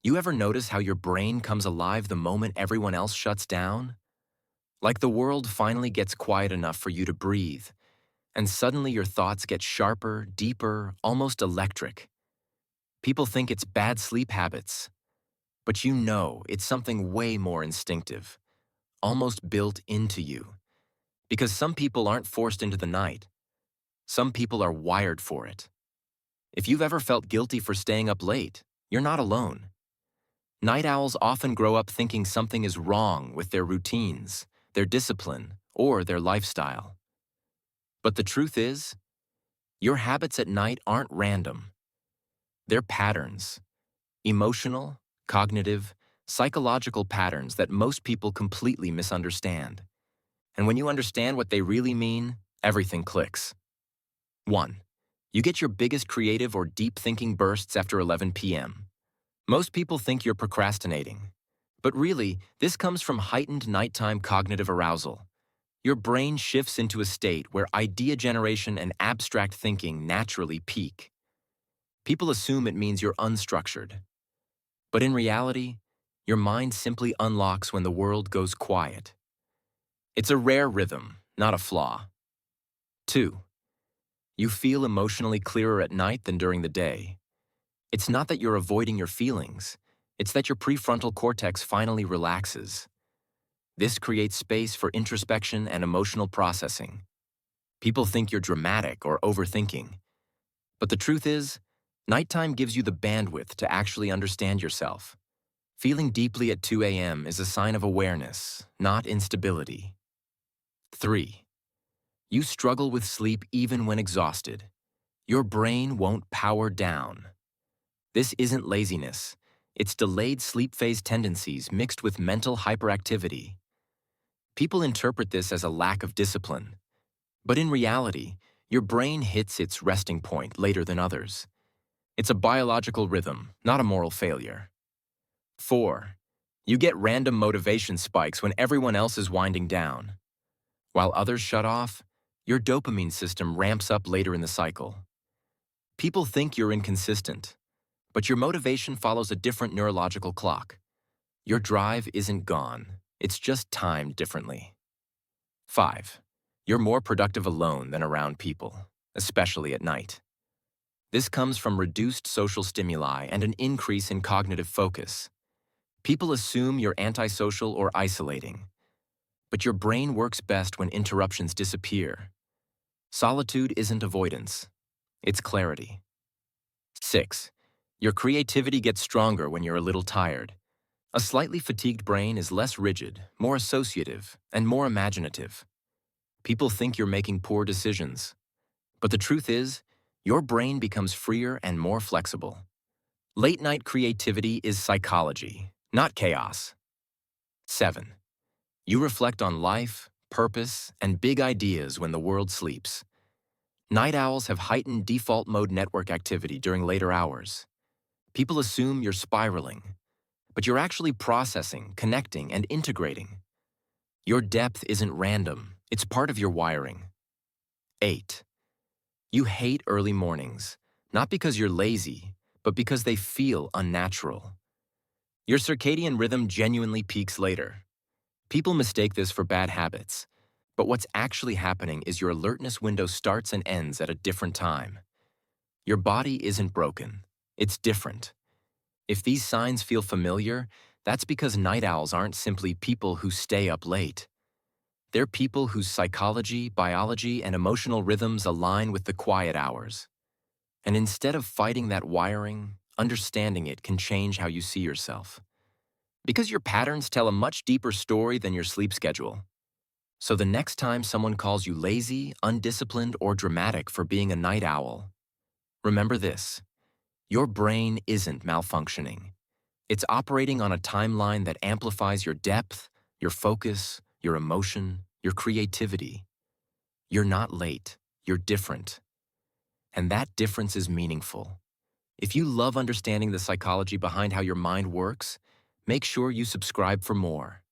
You ever notice how your brain comes alive the moment everyone else shuts down? Like the world finally gets quiet enough for you to breathe, and suddenly your thoughts get sharper, deeper, almost electric. People think it's bad sleep habits, but you know it's something way more instinctive, almost built into you. Because some people aren't forced into the night. Some people are wired for it. If you've ever felt guilty for staying up late, you're not alone. Night owls often grow up thinking something is wrong with their routines, their discipline, or their lifestyle. But the truth is, your habits at night aren't random. They're patterns, emotional, cognitive, psychological patterns that most people completely misunderstand. And when you understand what they really mean, everything clicks. 1. You get your biggest creative or deep thinking bursts after 11 p.m. Most people think you're procrastinating. But really, this comes from heightened nighttime cognitive arousal. Your brain shifts into a state where idea generation and abstract thinking naturally peak. People assume it means you're unstructured. But in reality, your mind simply unlocks when the world goes quiet. It's a rare rhythm, not a flaw. 2. You feel emotionally clearer at night than during the day. It's not that you're avoiding your feelings, it's that your prefrontal cortex finally relaxes. This creates space for introspection and emotional processing. People think you're dramatic or overthinking. But the truth is, nighttime gives you the bandwidth to actually understand yourself. Feeling deeply at 2 a.m. is a sign of awareness, not instability. 3. You struggle with sleep even when exhausted. Your brain won't power down. This isn't laziness. It's delayed sleep phase tendencies mixed with mental hyperactivity. People interpret this as a lack of discipline. But in reality, your brain hits its resting point later than others. It's a biological rhythm, not a moral failure. 4. You get random motivation spikes when everyone else is winding down. While others shut off, your dopamine system ramps up later in the cycle. People think you're inconsistent, but your motivation follows a different neurological clock. Your drive isn't gone, it's just timed differently. 5. You're more productive alone than around people, especially at night. This comes from reduced social stimuli and an increase in cognitive focus. People assume you're antisocial or isolating, but your brain works best when interruptions disappear. Solitude isn't avoidance, it's clarity. 6. Your creativity gets stronger when you're a little tired. A slightly fatigued brain is less rigid, more associative, and more imaginative. People think you're making poor decisions. But the truth is, your brain becomes freer and more flexible. Late-night creativity is psychology, not chaos. 7. You reflect on life, purpose, and big ideas when the world sleeps. Night owls have heightened default mode network activity during later hours. People assume you're spiraling, but you're actually processing, connecting, and integrating. Your depth isn't random, it's part of your wiring. 8. You hate early mornings, not because you're lazy, but because they feel unnatural. Your circadian rhythm genuinely peaks later. People mistake this for bad habits, but what's actually happening is your alertness window starts and ends at a different time. Your body isn't broken, it's different. If these signs feel familiar, that's because night owls aren't simply people who stay up late. They're people whose psychology, biology, and emotional rhythms align with the quiet hours. And instead of fighting that wiring, understanding it can change how you see yourself. Because your patterns tell a much deeper story than your sleep schedule. So the next time someone calls you lazy, undisciplined, or dramatic for being a night owl, remember this: your brain isn't malfunctioning. It's operating on a timeline that amplifies your depth, your focus, your emotion, your creativity. You're not late, you're different. And that difference is meaningful. If you love understanding the psychology behind how your mind works, make sure you subscribe for more.